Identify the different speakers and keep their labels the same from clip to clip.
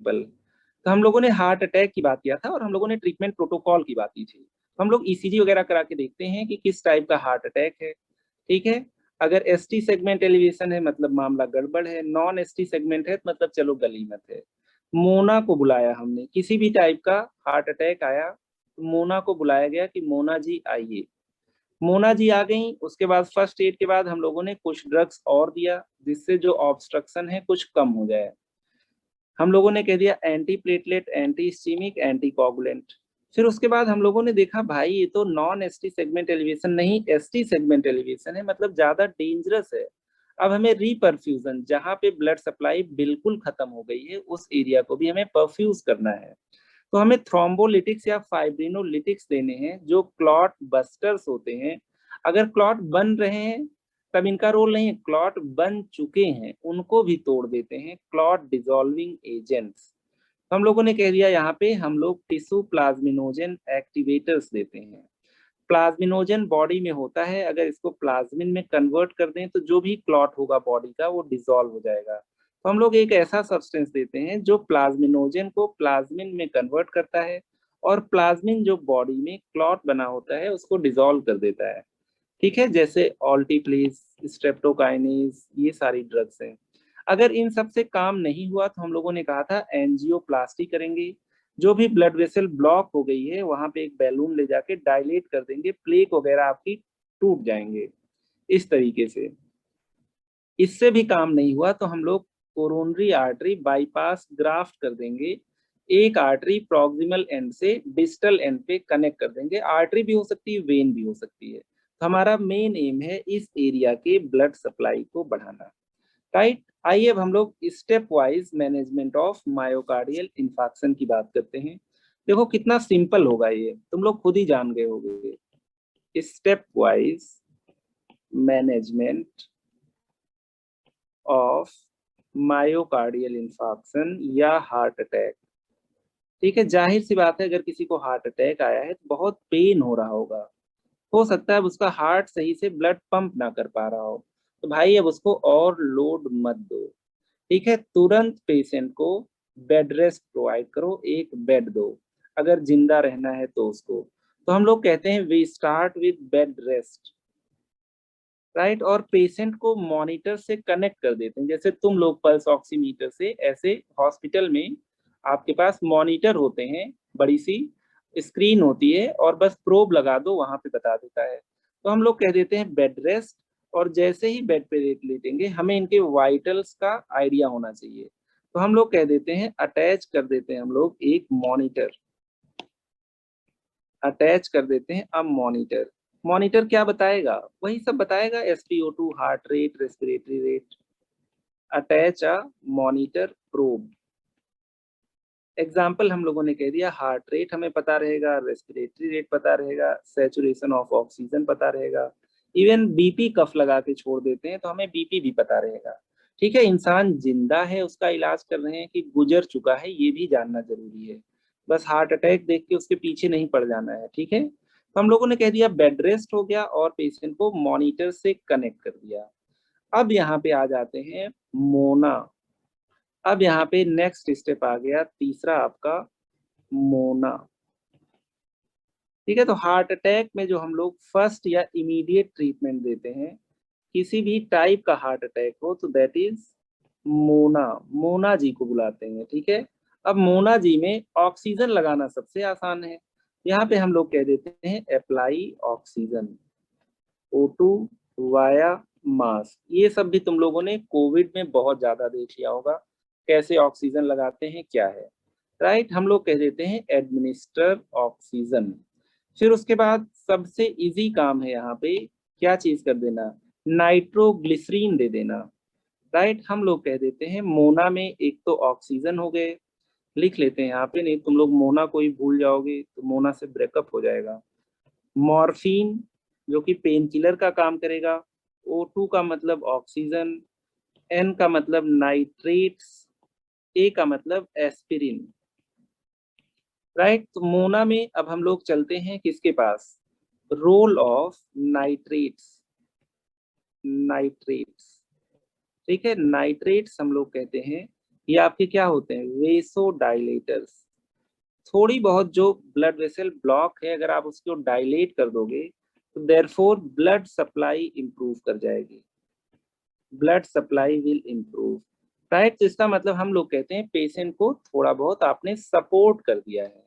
Speaker 1: Example. तो हम लोगों ने हार्ट अटैक की बात किया था और हम लोगों ने ट्रीटमेंट प्रोटोकॉल की बात की थी। हम लोग ईसीजी वगैरह करा के देखते हैं कि किस टाइप का हार्ट अटैक है। ठीक है, अगर एसटी सेगमेंट एलिवेशन है मतलब मामला गड़बड़ है, नॉन एसटी सेगमेंट है तो मतलब चलो गलीमत है। मोना को बुलाया हमने, किसी भी टाइप का हार्ट अटैक आया तो मोना को बुलाया गया कि मोना जी आइए। मोना जी आ गई। उसके बाद फर्स्ट एड के बाद हम लोगों ने कुछ ड्रग्स और दिया जिससे जो ऑब्स्ट्रक्शन है कुछ कम हो जाए। हम लोगों ने कह दिया anti platelet, anti ischaemic, anti coagulant. फिर उसके बाद हम लोगों ने देखा भाई ये तो नॉन एसटी सेगमेंट एलिवेशन नहीं, एसटी सेगमेंट एलिवेशन है, मतलब ज्यादा डेंजरस है। अब हमें रीपरफ्यूजन, जहाँ पे ब्लड सप्लाई बिल्कुल खत्म हो गई है उस एरिया को भी हमें परफ्यूज करना है। तो हमें थ्रोम्बोलिटिक्स या फाइब्रिनोलिटिक्स देने हैं जो क्लॉट बस्टर्स होते हैं। अगर क्लॉट बन रहे हैं तब इनका रोल नहीं है, क्लॉट बन चुके हैं उनको भी तोड़ देते हैं, क्लॉट डिसॉल्विंग एजेंट्स। हम लोगों ने कह दिया यहाँ पे हम लोग टिश्यू प्लाज्मिनोजन एक्टिवेटर्स देते हैं। प्लाज्मिनोजन बॉडी में होता है, अगर इसको प्लाज्मिन में कन्वर्ट कर दें तो जो भी क्लॉट होगा बॉडी का वो डिसॉल्व हो जाएगा। तो हम लोग एक ऐसा सब्सटेंस देते हैं जो प्लाज्मिनोजन को प्लाज्मिन में कन्वर्ट करता है और प्लाज्मिन जो बॉडी में क्लॉट बना होता है उसको डिसॉल्व कर देता है। ठीक है, जैसे ऑल्टीप्लीज, स्ट्रेप्टोकाइनेज, ये सारी ड्रग्स हैं। अगर इन सब से काम नहीं हुआ तो हम लोगों ने कहा था एंजियोप्लास्टी करेंगे। जो भी ब्लड वेसल ब्लॉक हो गई है वहां पे एक बैलून ले जाके डायलेट कर देंगे, प्लेक वगैरह आपकी टूट जाएंगे इस तरीके से। इससे भी काम नहीं हुआ तो हम लोग कोरोनरी आर्टरी बाईपास ग्राफ्ट कर देंगे। एक आर्टरी प्रॉक्सिमल एंड से डिस्टल एंड पे कनेक्ट कर देंगे। आर्टरी भी हो सकती है, वेन भी हो सकती है। तो हमारा मेन एम है इस एरिया के ब्लड सप्लाई को बढ़ाना। राइट, आइए अब हम लोग step wise management of myocardial infarction की बात करते हैं। देखो कितना सिंपल होगा ये, तुम लोग खुद ही जान गए होगे। Step wise management of myocardial infarction या हार्ट अटैक। ठीक है, जाहिर सी बात है अगर किसी को हार्ट अटैक आया है तो बहुत पेन हो रहा होगा। हो सकता है अब उसका हार्ट सही से ब्लड पंप ना कर पा रहा हो, तो भाई अब उसको और लोड मत दो। ठीक है, तुरंत पेशेंट को बेड रेस्ट प्रोवाइड करो, एक बेड दो अगर जिंदा रहना है तो उसको। तो हम लोग कहते हैं we start with bed rest. Right, और पेशेंट को मॉनिटर से कनेक्ट कर देते हैं, जैसे तुम लोग पल्स ऑक्सीमीटर से, ऐसे हॉस्पिटल में आपके पास मॉनिटर होते हैं, बड़ी सी स्क्रीन होती है और बस प्रोब लगा दो वहां पे बता देता है। तो हम लोग कह देते हैं बेड रेस्ट, और जैसे ही बेड पे लेटेंगे हमें इनके वाइटल्स का आइडिया होना चाहिए। तो हम लोग कह देते हैं अटैच कर देते हैं हम लोग एक मॉनिटर, अटैच कर देते हैं। अब मॉनिटर, मॉनिटर क्या बताएगा, वही सब बताएगा, SpO2, heart rate, respiratory rate. Attach a monitor probe. Example हम लोगों ने कह दिया हार्ट रेट हमें पता रहेगा, रेस्पिरेटरी रेट पता रहेगा, सैचुरेशन ऑफ ऑक्सीजन पता रहेगा, इवन बीपी कफ लगा के छोड़ देते हैं तो हमें बीपी भी पता रहेगा। ठीक है, इंसान जिंदा है उसका इलाज कर रहे हैं कि गुजर चुका है ये भी जानना जरूरी है। बस हार्ट अटैक देख के उसके पीछे नहीं पड़ जाना है। ठीक है, तो हम लोगों ने कह दिया बेड रेस्ट हो गया और पेशेंट को मॉनिटर से कनेक्ट कर दिया। अब यहाँ पे आ जाते हैं मोना। अब यहाँ पे नेक्स्ट स्टेप आ गया तीसरा आपका, मोना। ठीक है, तो हार्ट अटैक में जो हम लोग फर्स्ट या इमीडिएट ट्रीटमेंट देते हैं, किसी भी टाइप का हार्ट अटैक हो तो दैट इज मोना। मोना जी को बुलाते हैं। ठीक है, अब मोना जी में ऑक्सीजन लगाना सबसे आसान है। यहाँ पे हम लोग कह देते हैं apply oxygen, O2 via mask. ये सब भी तुम लोगों ने कोविड में बहुत ज्यादा देख लिया होगा, कैसे ऑक्सीजन लगाते हैं क्या है। राइट, हम लोग कह देते हैं एडमिनिस्टर ऑक्सीजन। फिर उसके बाद सबसे इजी काम है यहाँ पे, क्या चीज कर देना, नाइट्रोग्लिसरीन दे देना। राइट, हम लोग कह देते हैं मोना में एक तो ऑक्सीजन हो गए, लिख लेते हैं यहाँ पे, नहीं तुम लोग मोना को ही भूल जाओगे तो मोना से ब्रेकअप हो जाएगा। मॉर्फिन जो कि पेन किलर का काम करेगा, O2 का मतलब ऑक्सीजन, N का मतलब नाइट्रेट्स, A का मतलब एस्पिरिन। राइट, तो मोना में अब हम लोग चलते हैं किसके पास, रोल ऑफ नाइट्रेट्स। नाइट्रेट्स, ठीक है, नाइट्रेट्स हम लोग कहते हैं ये आपके क्या होते हैं, वेसोडाइलेटर्स। थोड़ी बहुत जो ब्लड वेसल ब्लॉक है अगर आप उसको डायलेट कर दोगे तो देयरफॉर ब्लड सप्लाई इंप्रूव कर जाएगी, blood supply will improve, right. तो इसका मतलब हम लोग कहते हैं पेशेंट को थोड़ा बहुत आपने सपोर्ट कर दिया है,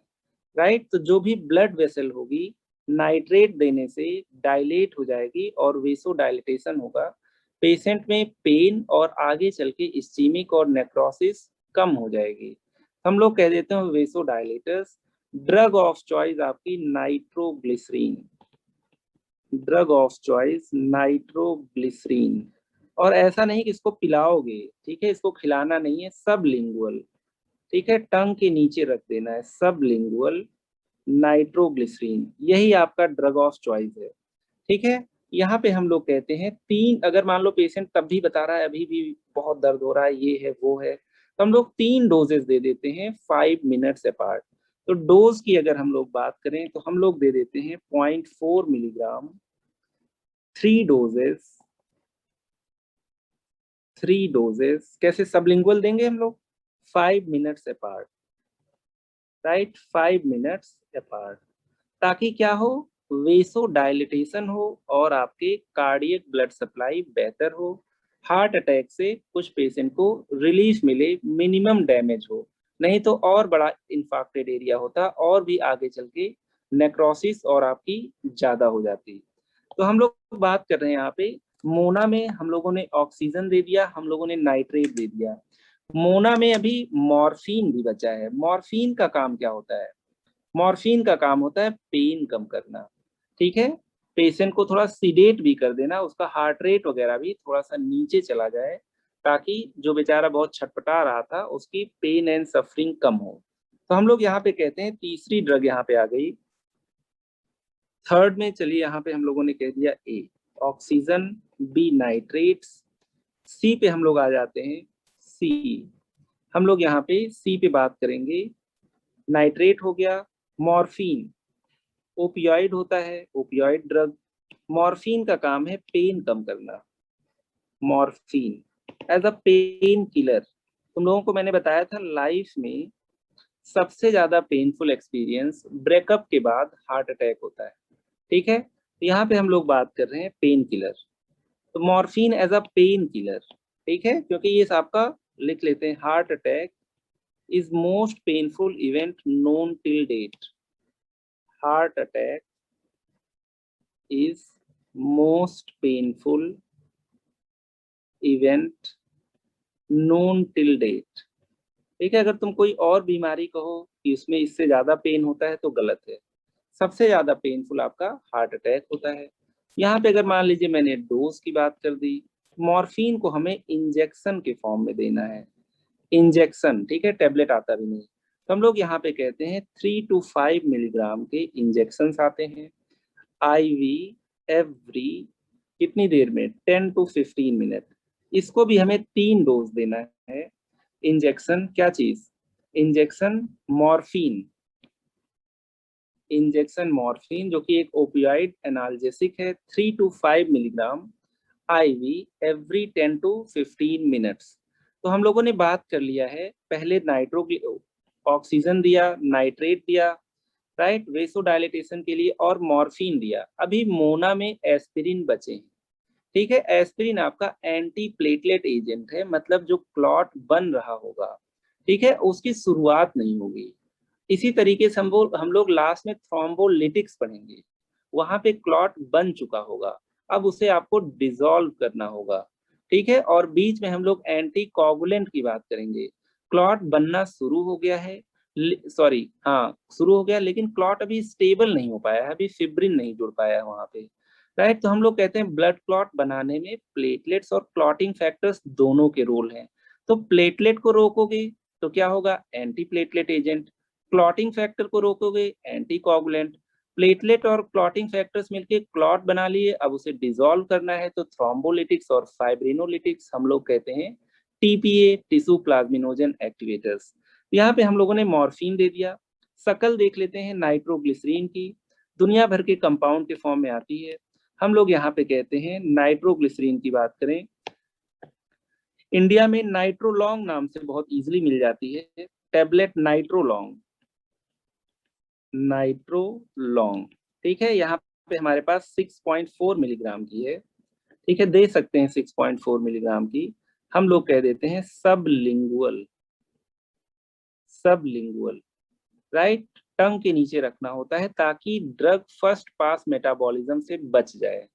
Speaker 1: राइट। तो जो भी ब्लड वेसल होगी नाइट्रेट देने से डायलेट हो जाएगी और वेसो डायलिटेशन होगा, पेशेंट में पेन और आगे चल के इस्चीमिक और नेक्रोसिस कम हो जाएगी। हम लोग कह देते हैं vasodilators. Drug of choice आपकी nitroglycerin, drug of choice nitroglycerin. और ऐसा नहीं कि इसको पिलाओगे, ठीक है, इसको खिलाना नहीं है, सब लिंगुअल, ठीक है, टंग के नीचे रख देना है, सब लिंगुअल नाइट्रोग्लिसरीन, यही आपका ड्रग ऑफ चॉइस है, ठीक है। यहाँ पे हम लोग कहते हैं तीन, अगर मान लो पेशेंट तब भी बता रहा है अभी भी बहुत दर्द हो रहा है, ये है वो है, तो हम लोग 3 डोजेस दे देते हैं 5 मिनट्स अपार्ट। तो डोज की अगर हम लोग बात करें तो हम लोग दे देते हैं 0.4 मिलीग्राम, 3 डोजेस, 3 डोजेस कैसे सबलिंगुअल देंगे हम लोग, 5 minutes apart, right, 5 minutes apart, ताकि क्या हो, वेसो डायलिटेशन हो और आपके कार्डियक ब्लड सप्लाई बेहतर हो, हार्ट अटैक से कुछ पेशेंट को रिलीफ मिले, मिनिमम डैमेज हो, नहीं तो और बड़ा इंफाक्टेड एरिया होता और भी आगे चल के नेक्रोसिस और आपकी ज्यादा हो जाती। तो हम लोग बात कर रहे हैं यहाँ पे मोना में हम लोगों ने ऑक्सीजन दे दिया, हम लोगों ने नाइट्रेट दे दिया, मोना में अभी मॉर्फिन भी बचा है। मॉर्फिन का काम क्या होता है, मॉर्फिन का काम होता है पेन कम करना, ठीक है, पेशेंट को थोड़ा सीडेट भी कर देना, उसका हार्ट रेट वगैरह भी थोड़ा सा नीचे चला जाए, ताकि जो बेचारा बहुत छटपटा रहा था उसकी पेन एंड सफरिंग कम हो। तो हम लोग यहाँ पे कहते हैं तीसरी ड्रग यहाँ पे आ गई। थर्ड में चलिए यहाँ पे हम लोगों ने कह दिया ए ऑक्सीजन, बी नाइट्रेट्स, सी पे हम लोग आ जाते हैं, सी हम लोग यहाँ पे सी पे बात करेंगे। नाइट्रेट हो गया, मॉर्फिन ओपियोइड होता है, ओपियोइड ड्रग, मॉर्फिन का काम है पेन कम करना, morphine as a pain killer. तुम लोगों को मैंने बताया था लाइफ में सबसे ज्यादा पेनफुल एक्सपीरियंस ब्रेकअप के बाद हार्ट अटैक होता है, ठीक है, तो यहाँ पे हम लोग बात कर रहे हैं पेन किलर, तो morphine as a pain killer, ठीक है, क्योंकि ये आपका लिख लेते हैं, heart attack is most painful event known till date, heart attack is most painful event known till date, ठीक है। अगर तुम कोई और बीमारी कहो कि उसमें इससे ज्यादा पेन होता है तो गलत है, सबसे ज्यादा पेनफुल आपका हार्ट अटैक होता है। यहाँ पे अगर मान लीजिए मैंने डोज की बात कर दी, मॉर्फिन को हमें इंजेक्शन के फॉर्म में देना है, इंजेक्शन, ठीक है, टेबलेट आता भी नहीं, तो हम लोग यहाँ पे कहते हैं 3 to 5 मिलीग्राम के इंजेक्शन आते हैं, आईवी एवरी कितनी देर में, 10 to 15 मिनट, इसको भी हमें 3 डोज देना है। इंजेक्शन क्या चीज, इंजेक्शन मॉर्फिन, इंजेक्शन मॉर्फिन जो कि एक ओपियाइड एनाल्जेसिक है, 3 to 5 milligram IV every 10 to 15 minutes. तो हम लोगों ने बात कर लिया है, पहले नाइट्रो ऑक्सीजन दिया, नाइट्रेट दिया, राइट, वेसोडाइलेटेशन के लिए, और मॉर्फिन दिया। अभी मोना में एस्पिरिन बचे हैं, ठीक है, एस्पिरिन आपका एंटी प्लेटलेट एजेंट है, मतलब जो क्लॉट बन रहा होगा, ठीक है, उसकी शुरुआत नहीं होगी। इसी तरीके से हम लोग लास्ट में थ्रोम्बोलिटिक्स पढ़ेंगे, वहां पे क्लॉट बन चुका होगा, अब उसे आपको डिसॉल्व करना होगा, ठीक है, और बीच में हम लोग एंटी कोगुलेंट की बात करेंगे। क्लॉट बनना शुरू हो गया है, सॉरी हाँ शुरू हो गया, लेकिन क्लॉट अभी स्टेबल नहीं हो पाया है, अभी फिब्रिन नहीं जुड़ पाया है वहां पे, राइट। तो हम लोग कहते हैं ब्लड क्लॉट बनाने में प्लेटलेट्स और क्लॉटिंग फैक्टर्स दोनों के रोल हैं। तो प्लेटलेट को रोकोगे तो क्या होगा, anti platelet agent, clotting factor को रोकोगे एंटी कोगुलेंट, प्लेटलेट और क्लॉटिंग फैक्टर्स मिलके क्लॉट बना लिए, अब उसे डिसॉल्व करना है तो थ्रोम्बोलिटिक्स और फाइब्रिनोलिटिक्स हम लोग कहते हैं टीपीए, टिश्यू प्लाज्मिनोजन एक्टिवेटर्स। यहाँ पे हम लोगों ने मॉर्फिन दे दिया। शकल देख लेते हैं नाइट्रोग्लिसरीन की, दुनिया भर के कंपाउंड के फॉर्म में आती है। हम लोग यहाँ पे कहते हैं नाइट्रोग्लिसरीन की बात करें, इंडिया में नाइट्रोलॉन्ग नाम से बहुत इजीली मिल जाती है टेबलेट, नाइट्रोलॉन्ग, नाइट्रोलॉन्ग, ठीक है। यहाँ पे हमारे पास 6.4 मिलीग्राम की है, ठीक है, दे सकते हैं 6.4 मिलीग्राम की। हम लोग कह देते हैं सबलिंगुअल, सबलिंगुअल, राइट। टंग के नीचे रखना होता है ताकि ड्रग फर्स्ट पास मेटाबॉलिज्म से बच जाए,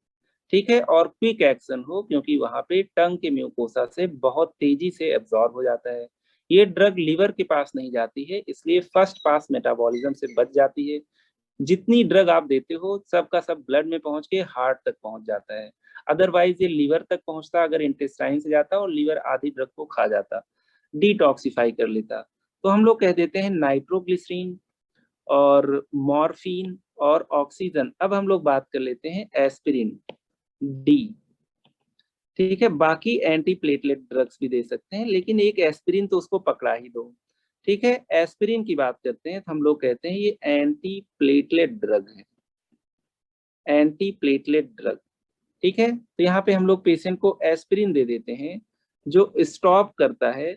Speaker 1: ठीक है, और क्विक एक्शन हो, क्योंकि वहां पे टंग के म्यूकोसा से बहुत तेजी से एब्जॉर्ब हो जाता है। ये ड्रग लिवर के पास नहीं जाती है, इसलिए फर्स्ट पास मेटाबॉलिज्म से बच जाती है। जितनी ड्रग आप देते हो सब का सब ब्लड में पहुंच के हार्ट तक पहुंच जाता है। अदरवाइज ये लिवर तक पहुंचता अगर इंटेस्टाइन से जाता और लिवर आधी ड्रग को खा जाता, डिटॉक्सिफाई कर लेता। तो हम लोग कह देते हैं नाइट्रोग्लिसरीन और मॉर्फिन और ऑक्सीजन। अब हम लोग बात कर लेते हैं एस्पिरिन, डी, ठीक है। बाकी एंटी प्लेटलेट ड्रग्स भी दे सकते हैं, लेकिन एक एस्पिरिन तो उसको पकड़ा ही दो, ठीक है। एस्पिरिन की बात करते हैं तो हम लोग कहते हैं ये एंटी प्लेटलेट ड्रग है, एंटी प्लेटलेट ड्रग, ठीक है। तो यहाँ पे हम लोग पेशेंट को एस्पिरिन दे देते हैं जो स्टॉप करता है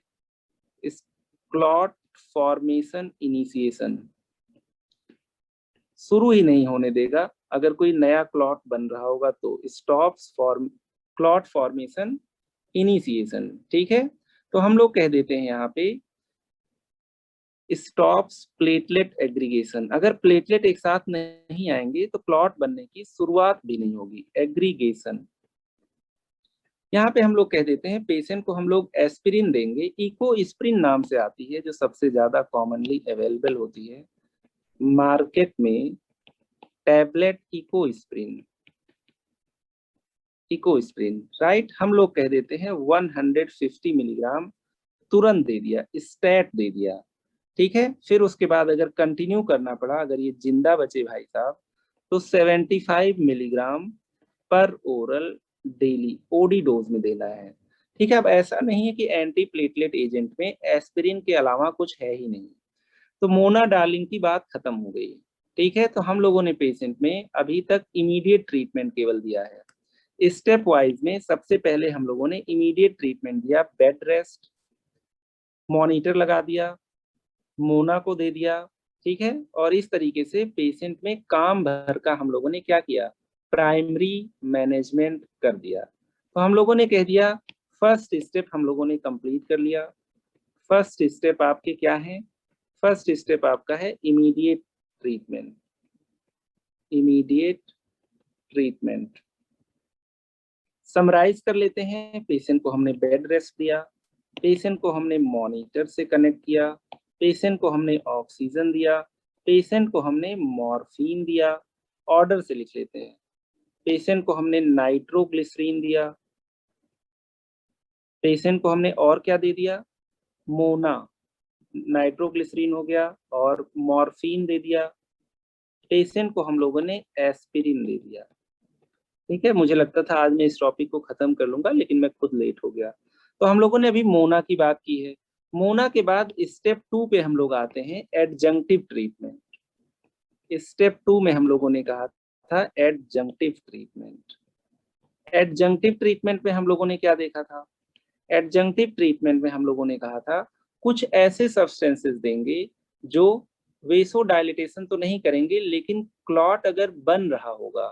Speaker 1: इस क्लॉट फॉर्मेशन इनिशिएशन, शुरू ही नहीं होने देगा। अगर कोई नया क्लॉट बन रहा होगा तो stops form clot formation initiation, ठीक है। तो हम लोग कह देते हैं यहाँ पे स्टॉप्स प्लेटलेट एग्रीगेशन। अगर प्लेटलेट एक साथ नहीं आएंगे तो क्लॉट बनने की शुरुआत भी नहीं होगी, एग्रीगेशन। यहाँ पे हम लोग कह देते हैं पेशेंट को हम लोग एस्पिरिन देंगे, इकोस्प्रिन नाम से आती है जो सबसे ज्यादा कॉमनली अवेलेबल होती है मार्केट में, टैबलेट इकोस्प्रिन, इकोस्प्रिन, राइट। हम लोग कह देते हैं 150 मिलीग्राम तुरंत दे दिया, स्टैट दे दिया, ठीक है। फिर उसके बाद अगर कंटिन्यू करना पड़ा, अगर ये जिंदा बचे भाई साहब, तो 75 मिलीग्राम पर ओरल डेली ओडी डोज में देना है, ठीक है। अब ऐसा नहीं है कि एंटी प्लेटलेट एजेंट में एस्पिरिन के अलावा कुछ है ही नहीं, तो मोना डार्लिंग की बात खत्म हो गई, ठीक है। तो हम लोगों ने पेशेंट में अभी तक इमीडिएट ट्रीटमेंट केवल दिया है। स्टेप वाइज में सबसे पहले हम लोगों ने इमीडिएट ट्रीटमेंट दिया, बेड रेस्ट, मॉनिटर लगा दिया, मोना को दे दिया, ठीक है। और इस तरीके से पेशेंट में काम भर का हम लोगों ने क्या किया, प्राइमरी मैनेजमेंट कर दिया। तो हम लोगों ने कह दिया फर्स्ट स्टेप हम लोगों ने कंप्लीट कर लिया। फर्स्ट स्टेप आपके क्या है, फर्स्ट स्टेप आपका है immediate treatment, immediate treatment. Summarise कर लेते हैं, पेशेंट को हमने बेड रेस्ट दिया, पेशेंट को हमने मॉनिटर से कनेक्ट किया, पेशेंट को हमने ऑक्सीजन दिया, पेशेंट को हमने मॉर्फिन दिया, ऑर्डर से लिख लेते हैं। पेशेंट को हमने नाइट्रोग्लिसरीन दिया, पेशेंट को हमने और क्या दे दिया, मोना, नाइट्रोग्लिसरीन हो गया, और मॉर्फिन दे दिया। पेशेंट को हम लोगों ने एस्पिरिन दे दिया, ठीक है। मुझे लगता था आज मैं इस टॉपिक को खत्म कर लूंगा, लेकिन मैं खुद लेट हो गया। तो हम लोगों ने अभी मोना की बात की है। मोना के बाद स्टेप 2 पे हम लोग आते हैं, एडजंक्टिव ट्रीटमेंट। स्टेप 2 में हम लोगों ने कहा था एडजंक्टिव ट्रीटमेंट। एडजंक्टिव ट्रीटमेंट में हम लोगों ने क्या देखा था, एडजंक्टिव ट्रीटमेंट में हम लोगों ने कहा था कुछ ऐसे सब्सटेंसेस देंगे जो वेसो डायलिटेशन तो नहीं करेंगे, लेकिन क्लॉट अगर बन रहा होगा,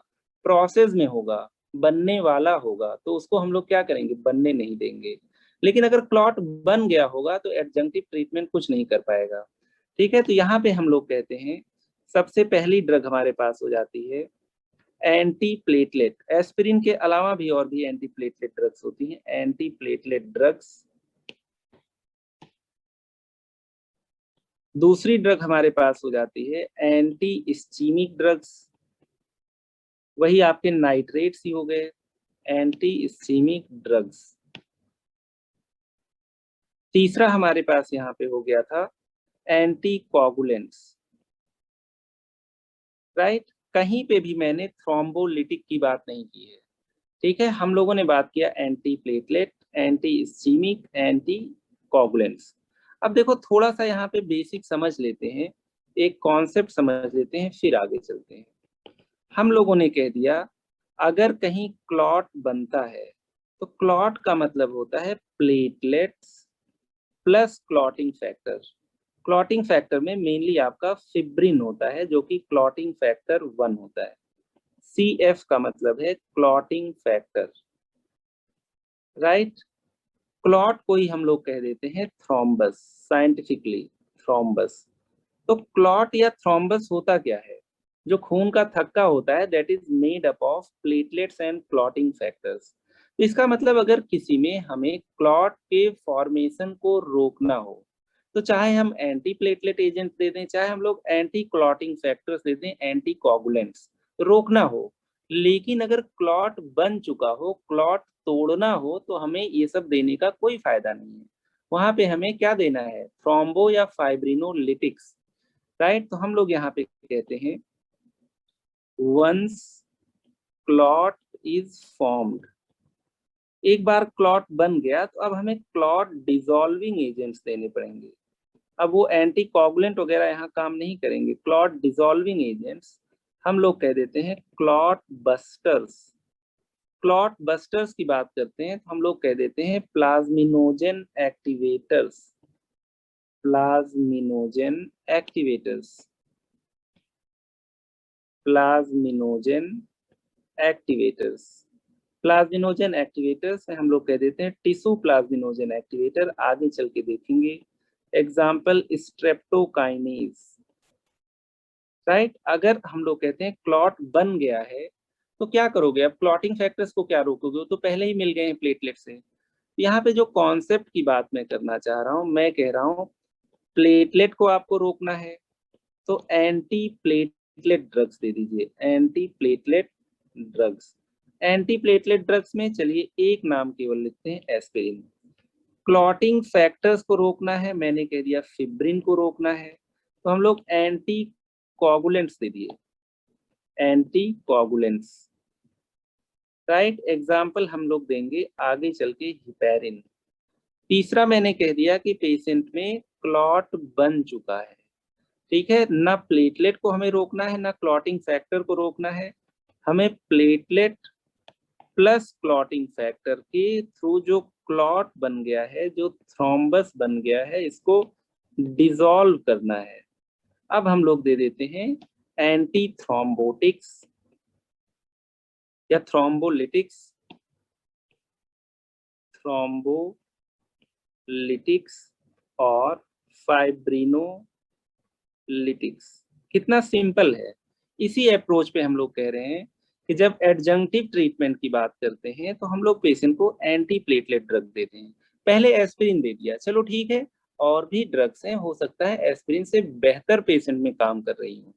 Speaker 1: प्रोसेस में होगा, बनने वाला होगा, तो उसको हम लोग क्या करेंगे, बनने नहीं देंगे। लेकिन अगर क्लॉट बन गया होगा तो एडजंक्टिव ट्रीटमेंट कुछ नहीं कर पाएगा, ठीक है। तो यहाँ पे हम लोग कहते हैं सबसे पहली ड्रग हमारे पास हो जाती है एंटी प्लेटलेट। एस्पिरिन के अलावा भी और भी एंटी प्लेटलेट ड्रग्स होती हैं, एंटी प्लेटलेट ड्रग्स। दूसरी ड्रग हमारे पास हो जाती है एंटी इस्चीमिक ड्रग्स, वही आपके नाइट्रेट्स ही हो गए, एंटी इस्चीमिक ड्रग्स। तीसरा हमारे पास यहाँ पे हो गया था एंटी कोगुलेंट्स, राइट। कहीं पे भी मैंने थ्रोम्बोलिटिक की बात नहीं की है, ठीक है। हम लोगों ने बात किया anti platelet, anti ischemic, anti coagulants. अब देखो थोड़ा सा यहाँ पे बेसिक समझ लेते हैं, एक कॉन्सेप्ट समझ लेते हैं, फिर आगे चलते हैं। हम लोगों ने कह दिया अगर कहीं क्लॉट बनता है तो क्लॉट का मतलब होता है platelets plus clotting factor. Clotting factor में मेनली आपका फिब्रिन होता है जो कि क्लॉटिंग फैक्टर 1 होता है। CF का मतलब है क्लॉटिंग फैक्टर, राइट। क्लॉट को ही हम लोग कह देते हैं थ्रोम्बस, साइंटिफिकली थ्रोम्बस। तो क्लॉट या थ्रोम्बस होता क्या है? जो खून का थक्का होता है that is made up of platelets and clotting factors. तो इसका मतलब अगर किसी में हमें क्लॉट के फॉर्मेशन को रोकना हो तो चाहे हम एंटी प्लेटलेट एजेंट दे दें, चाहे हम लोग एंटी क्लॉटिंग फैक्टर्स दे दें, एंटी कोगुलेंट्स, रोकना हो। लेकिन अगर क्लॉट बन चुका हो, क्लॉट तोड़ना हो, तो हमें ये सब देने का कोई फायदा नहीं है। वहां पे हमें क्या देना है? थ्रोम्बो या फाइब्रिनोलिटिक्स, राइट। तो हम लोग यहाँ पे कहते हैं वंस क्लॉट इज फॉर्म्ड, एक बार क्लॉट बन गया तो अब हमें क्लॉट डिसॉल्विंग एजेंट्स देने पड़ेंगे। अब वो एंटी कोगुलेंट वगैरह यहाँ काम नहीं करेंगे। क्लॉट डिसॉल्विंग एजेंट्स हम लोग कह देते हैं क्लॉट बस्टर्स। क्लॉट बस्टर्स की बात करते हैं तो हम लोग कह देते हैं plasminogen activators. Plasminogen activators, plasminogen activators. Plasminogen activators से हम लोग कह देते हैं टिश्यू प्लाज्मिनोजेन एक्टिवेटर। आगे चल के देखेंगे। Example streptokinase, right. अगर हम लोग कहते हैं क्लॉट बन गया है तो क्या करोगे? अब क्लॉटिंग फैक्टर्स को क्या रोकोगे? वो तो पहले ही मिल गए हैं प्लेटलेट से। यहाँ पे जो कॉन्सेप्ट की बात मैं करना चाह रहा हूँ, मैं कह रहा हूँ प्लेटलेट को आपको रोकना है तो एंटी प्लेटलेट ड्रग्स दे दीजिए। Anti platelet drugs, anti platelet drugs में चलिए एक नाम केवल लिखते हैं, एस्पिरिन। क्लॉटिंग फैक्टर्स को रोकना है, मैंने कह दिया फिब्रिन को रोकना है, तो हम लोग एंटी कोगुलेंट्स दे दिए, एंटी कोगुलेंट्स, राइट। एग्जाम्पल हम लोग देंगे आगे चल के हिपैरिन। तीसरा मैंने कह दिया कि पेशेंट में क्लॉट बन चुका है, ठीक है ना। प्लेटलेट को हमें रोकना है ना क्लॉटिंग फैक्टर को रोकना है। हमें प्लेटलेट प्लस क्लॉटिंग फैक्टर के थ्रू जो क्लॉट बन गया है, जो थ्रोम्बस बन गया है, इसको डिसॉल्व करना है। अब हम लोग दे देते हैं एंटी थ्रोम्बोटिक्स या थ्रोम्बोलिटिक्स, थ्रोम्बोलिटिक्स और फाइब्रिनोलिटिक्स। कितना सिंपल है। इसी अप्रोच पे हम लोग कह रहे हैं कि जब एडजंक्टिव ट्रीटमेंट की बात करते हैं तो हम लोग पेशेंट को एंटी प्लेटलेट ड्रग देते हैं। पहले एस्पिरिन दे दिया, चलो ठीक है, और भी ड्रग्स हैं, हो सकता है एस्पिरिन से बेहतर पेशेंट में काम कर रही हो।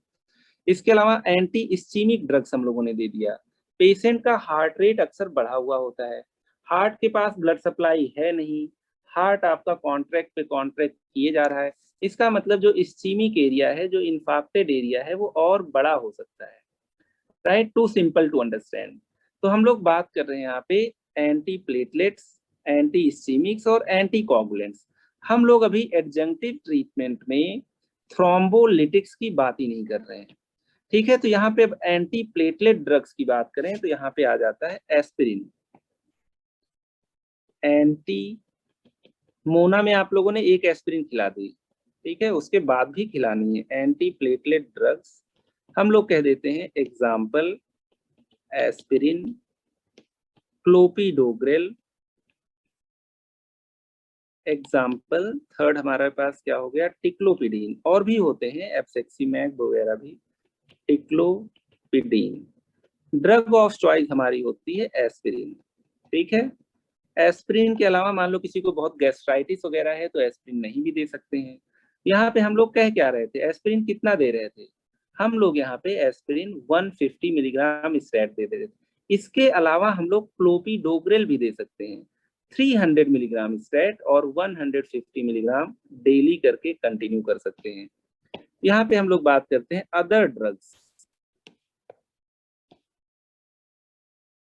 Speaker 1: इसके अलावा एंटी इस्चीमिक ड्रग्स हम लोगों ने दे दिया। पेशेंट का हार्ट रेट अक्सर बढ़ा हुआ होता है, हार्ट के पास ब्लड सप्लाई है नहीं, हार्ट आपका कॉन्ट्रैक्ट पे कॉन्ट्रैक्ट किए जा रहा है। इसका मतलब जो इस्चीमिक एरिया है, जो इन्फाक्टेड एरिया है, वो और बड़ा हो सकता है, right. Too simple to understand. तो हम लोग बात कर रहे हैं यहाँ पे एंटी प्लेटलेट्स, एंटी इस्चीमिक्स और एंटी कोगुलेंट्स। हम लोग अभी एडजंक्टिव ट्रीटमेंट में थ्रोम्बोलिटिक्स की बात ही नहीं कर रहे हैं, ठीक है। तो यहाँ पे अब एंटी प्लेटलेट ड्रग्स की बात करें तो यहाँ पे आ जाता है एस्पिरिन। एंटी मोना में आप लोगों ने एक एस्पिरिन खिला दी, ठीक है, उसके बाद भी खिलानी है। एंटी प्लेटलेट ड्रग्स हम लोग कह देते हैं example aspirin, clopidogrel. Example third हमारे पास क्या हो गया? टिक्लोपिडीन। और भी होते हैं एब्सेक्सिमैब वगैरह भी। टिक्लोपिडीन। ड्रग ऑफ चॉइस हमारी होती है एस्पिरिन, ठीक है। एस्पिरिन के अलावा मान लो किसी को बहुत गैस्ट्राइटिस वगैरह है तो एस्पिरिन नहीं भी दे सकते हैं। यहाँ पे हम लोग कह क्या रहे थे? एस्पिरिन कितना दे रहे थे? हम लोग यहाँ पे एस्पिरिन 150 मिलीग्राम स्टैट दे रहे थे। इसके अलावा हम लोग क्लोपिडोग्रेल भी दे सकते हैं, 300 मिलीग्राम स्टैट और 150 मिलीग्राम डेली करके कंटिन्यू कर सकते हैं। यहाँ पे हम लोग बात करते हैं other drugs.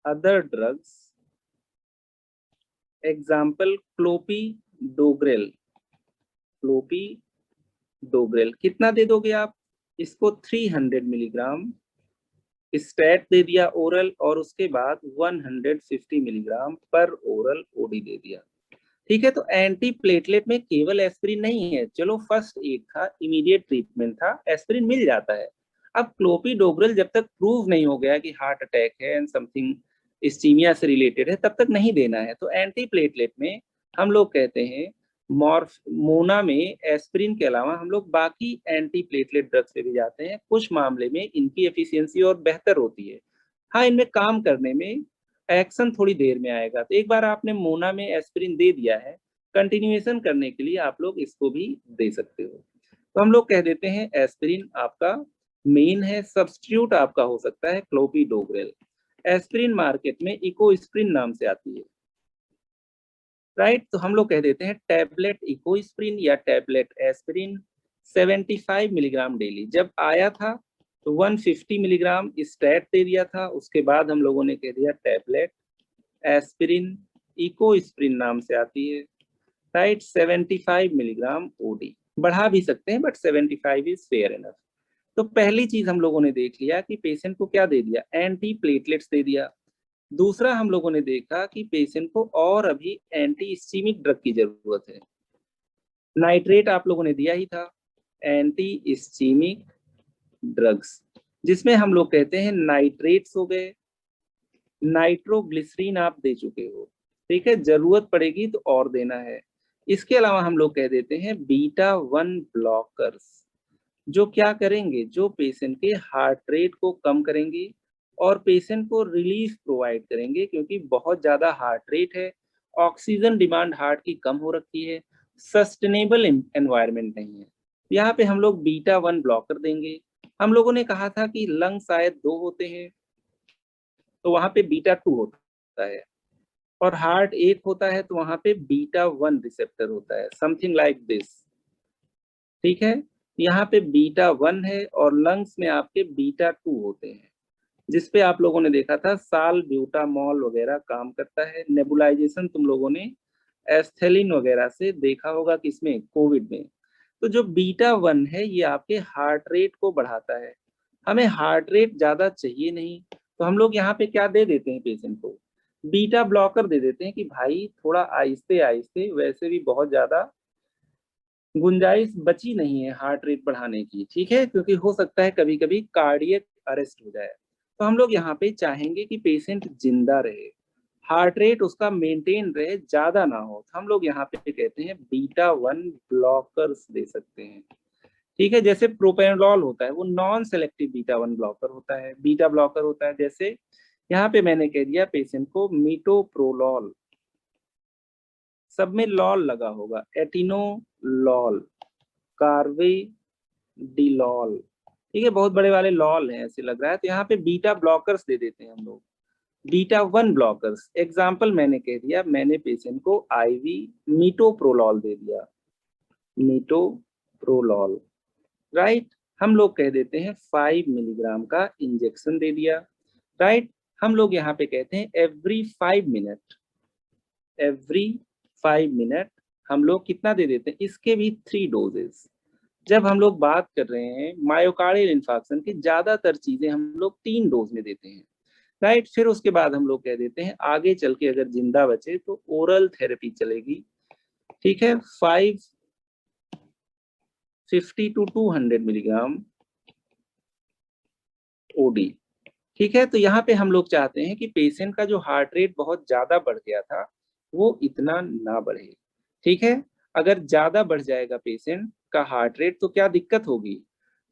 Speaker 1: Other drugs example clopidogrel. Clopidogrel कितना दे दोगे आप इसको? 300 मिलीग्राम स्टैट दे दिया ओरल, और उसके बाद 150 मिलीग्राम पर ओरल ओडी दे दिया। ठीक है, तो एंटी प्लेटलेट में केवल एस्पिरिन नहीं है, चलो फर्स्ट एड था, इमीडिएट ट्रीटमेंट था, एस्पिरिन मिल जाता है। अब क्लोपिडोग्रेल जब तक प्रूव नहीं हो गया कि हार्ट अटैक है एंड समथिंग इस्टीमिया से रिलेटेड है, तब तक नहीं देना है। तो एंटी प्लेटलेट में हम लोग कहते हैं मोना में एस्पिरिन के अलावा हम लोग बाकी एंटी प्लेटलेट ड्रग्स पे भी जाते हैं। कुछ मामले में इनकी एफिशिएंसी और बेहतर होती है। हाँ, इनमें काम करने में एक्शन थोड़ी देर में आएगा। तो एक बार आपने मोना में एस्पिरिन दे दिया है, कंटिन्यूएशन करने के लिए आप लोग इसको भी दे सकते हो। तो हम लोग कह देते हैं एस्पिरिन आपका मेन है, सब्स्टिट्यूट आपका हो सकता है क्लोपिडोग्रेल। एस्पिरिन मार्केट में इकोस्प्रिन नाम से आती है, राइट। तो हम लोग कह देते हैं टैबलेट इकोस्प्रिन या टैबलेट एस्पिरिन 75 मिलीग्राम डेली। जब आया था तो 150 मिलीग्राम स्टैट दे दिया था, उसके बाद हम लोगों ने कह दिया टैबलेट एस्पिरिन इकोस्प्रिन नाम से आती है, राइट। 75 मिलीग्राम ओडी, बढ़ा भी सकते हैं बट 75 इज फेयर इनफ। तो पहली चीज हम लोगों ने देख लिया कि पेशेंट को क्या दे दिया, एंटी प्लेटलेट्स दे दिया। दूसरा हम लोगों ने देखा कि पेशेंट को और अभी एंटी इस्कीमिक ड्रग की जरूरत है। नाइट्रेट आप लोगों ने दिया ही था, एंटी इस्कीमिक ड्रग्स, जिसमें हम लोग कहते हैं नाइट्रेट्स हो गए, नाइट्रोग्लिसरीन आप दे चुके हो, ठीक है, जरूरत पड़ेगी तो और देना है। इसके अलावा हम लोग कह देते हैं बीटा 1 ब्लॉकर्स, जो क्या करेंगे, जो पेशेंट के हार्ट रेट को कम करेंगे और पेशेंट को रिलीफ प्रोवाइड करेंगे, क्योंकि बहुत ज्यादा हार्ट रेट है, ऑक्सीजन डिमांड हार्ट की कम हो रखी है, सस्टेनेबल एनवायरनमेंट नहीं है। यहाँ पे हम लोग बीटा 1 ब्लॉकर देंगे। हम लोगों ने कहा था कि लंग शायद 2 होते हैं, तो वहां पे बीटा 2 होता है, और हार्ट 1 होता है, तो वहां पे बीटा 1 रिसेप्टर होता है, समथिंग लाइक दिस। ठीक है, यहाँ पे बीटा 1 है और लंग्स में आपके बीटा 2 होते हैं, जिसपे आप लोगों ने देखा था साल ब्यूटामॉल वगैरह काम करता है। नेबुलाइजेशन तुम लोगों ने एस्थेलिन वगैरह से देखा होगा, किसमें, कोविड में। तो जो बीटा 1 है ये आपके हार्ट रेट को बढ़ाता है। हमें हार्ट रेट ज्यादा चाहिए नहीं, तो हम लोग यहाँ पे क्या दे देते हैं पेशेंट को, बीटा ब्लॉकर दे देते हैं कि भाई थोड़ा आहिस्ते आहिस्ते, वैसे भी बहुत ज्यादा गुंजाइश बची नहीं है हार्ट रेट बढ़ाने की, ठीक है, क्योंकि हो सकता है कभी कभी कार्डियक अरेस्ट हो जाए। तो हम लोग यहाँ पे चाहेंगे कि पेशेंट जिंदा रहे, हार्ट रेट उसका मेंटेन रहे, ज्यादा ना हो, तो हम लोग यहाँ पे कहते हैं बीटा 1 ब्लॉकर्स दे सकते हैं। ठीक है, जैसे प्रोपेनोलॉल होता है वो नॉन सेलेक्टिव बीटा 1 ब्लॉकर होता है, बीटा ब्लॉकर होता है। जैसे यहाँ पे मैंने कह दिया पेशेंट को मीटोप्रोलॉल, सब में लॉल लगा होगा, एटिनोलॉल, कार्वेडिलॉल, ठीक है, बहुत बड़े वाले लॉल हैं ऐसे लग रहा है। तो यहाँ पे बीटा ब्लॉकर्स दे देते हैं हम लोग, बीटा 1 ब्लॉकर्स। एग्जाम्पल मैंने कह दिया, मैंने पेशेंट को आईवी मीटोप्रोलॉल दे दिया, मीटोप्रोलॉल, राइट। हम लोग कह देते हैं 5 मिलीग्राम का इंजेक्शन दे दिया, राइट। हम लोग यहाँ पे कहते हैं एवरी 5 मिनट, एवरी 5 मिनट हम लोग कितना दे देते हैं, इसके भी 3 डोजेस। जब हम लोग बात कर रहे हैं मायोकार्डियल इंफार्क्शन की, ज्यादातर चीजें हम लोग 3 डोज में देते हैं, राइट। फिर उसके बाद हम लोग कह देते हैं आगे चल के अगर जिंदा बचे तो ओरल थेरेपी चलेगी, ठीक है, 550 to 200 मिलीग्राम ओडी, ठीक है। तो यहाँ पे हम लोग चाहते हैं कि पेशेंट का जो हार्ट रेट बहुत ज्यादा बढ़ गया था वो इतना ना बढ़े, ठीक है। अगर ज्यादा बढ़ जाएगा पेशेंट का हार्ट रेट तो क्या दिक्कत होगी,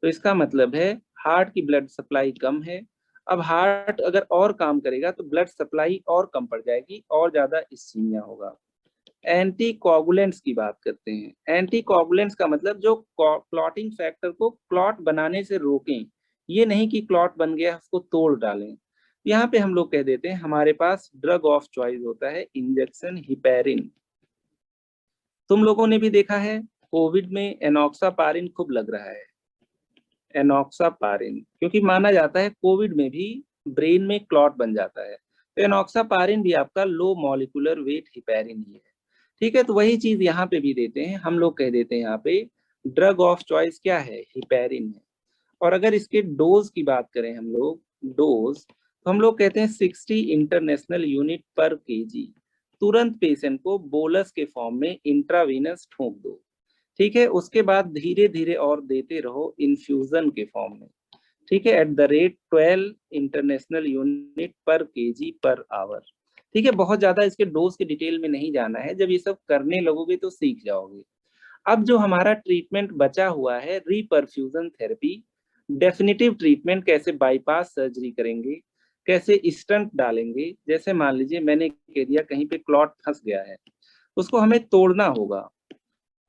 Speaker 1: तो इसका मतलब है हार्ट की ब्लड सप्लाई कम है। अब हार्ट अगर और काम करेगा तो ब्लड सप्लाई और कम पड़ जाएगी और ज्यादा इस्कीमिया होगा। एंटी कोगुलेंट्स की बात करते हैं। एंटी कोगुलेंट्स का मतलब जो क्लॉटिंग फैक्टर को क्लॉट बनाने से रोकें, ये नहीं कि क्लॉट बन गया उसको तोड़ डालें। यहाँ पे हम लोग कह देते हैं हमारे पास ड्रग ऑफ चॉइस होता है इंजेक्शन हिपैरिन। तुम लोगों ने भी देखा है कोविड में एनॉक्सापारिन खूब लग रहा है, एनॉक्सापारिन, क्योंकि माना जाता है कोविड में भी ब्रेन में क्लॉट बन जाता है। तो एनॉक्सापारिन भी आपका लो मॉलिक्यूलर वेट हिपैरिन ही है, ठीक है। तो वही चीज यहाँ पे भी देते हैं, हम लोग कह देते हैं यहाँ पे ड्रग ऑफ चॉइस क्या है, हिपैरिन है। और अगर इसके डोज की बात करें हम लोग डोज, तो हम लोग कहते हैं 60 इंटरनेशनल यूनिट पर केजी। तुरंत पेशेंट को बोलस के फॉर्म में इंट्रावीनस ठोक दो। ठीक है, उसके बाद धीरे धीरे और देते रहो इन्फ्यूजन के फॉर्म में। ठीक है, at the rate 12 international unit पर केजी पर आवर। ठीक है, बहुत ज्यादा इसके डोज के डिटेल में नहीं जाना है, जब ये सब करने लगोगे तो सीख जाओगे। अब जो हमारा ट्रीटमेंट बचा हुआ है रीपरफ्यूजन थेरेपी, डेफिनेटिव ट्रीटमेंट कैसे बाईपास सर्जरी करेंगे, कैसे स्टंट डालेंगे। जैसे मान लीजिए मैंने कह दिया कहीं पे क्लॉट फंस गया है, उसको हमें तोड़ना होगा।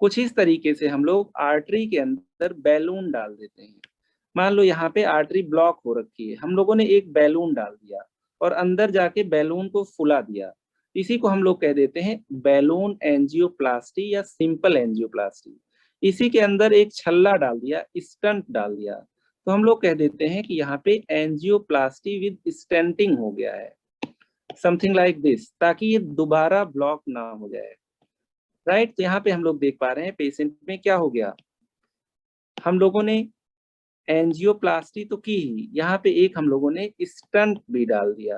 Speaker 1: कुछ इस तरीके से हम लोग आर्टरी के अंदर बैलून डाल देते हैं। मान लो यहाँ पे आर्टरी ब्लॉक हो रखी है, हम लोगों ने एक बैलून डाल दिया और अंदर जाके बैलून को फुला दिया। इसी को हम लोग कह देते हैं बैलून एंजियोप्लास्टी या सिंपल एंजियोप्लास्टी। इसी के अंदर एक छल्ला डाल दिया, स्टंट डाल दिया, तो हम लोग कह देते हैं कि यहाँ पे एंजियोप्लास्टी विद स्टेंटिंग हो गया है, समथिंग लाइक दिस, ताकि ये दोबारा ब्लॉक ना हो जाए। राइट, तो यहाँ पे हम लोग देख पा रहे हैं पेशेंट में क्या हो गया। हम लोगों ने एंजियोप्लास्टी तो की ही, यहाँ पे एक हम लोगों ने स्टंट भी डाल दिया।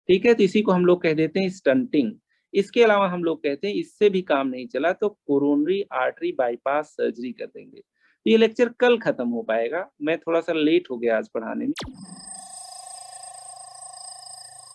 Speaker 1: ठीक है, तो इसी को हम लोग कह देते हैं स्टंटिंग। इसके अलावा हम लोग कहते हैं इससे भी काम नहीं चला तो कोरोनरी आर्टरी बाईपास सर्जरी कर देंगे। तो ये लेक्चर कल खत्म हो पाएगा, मैं थोड़ा सा लेट हो गया आज पढ़ाने में।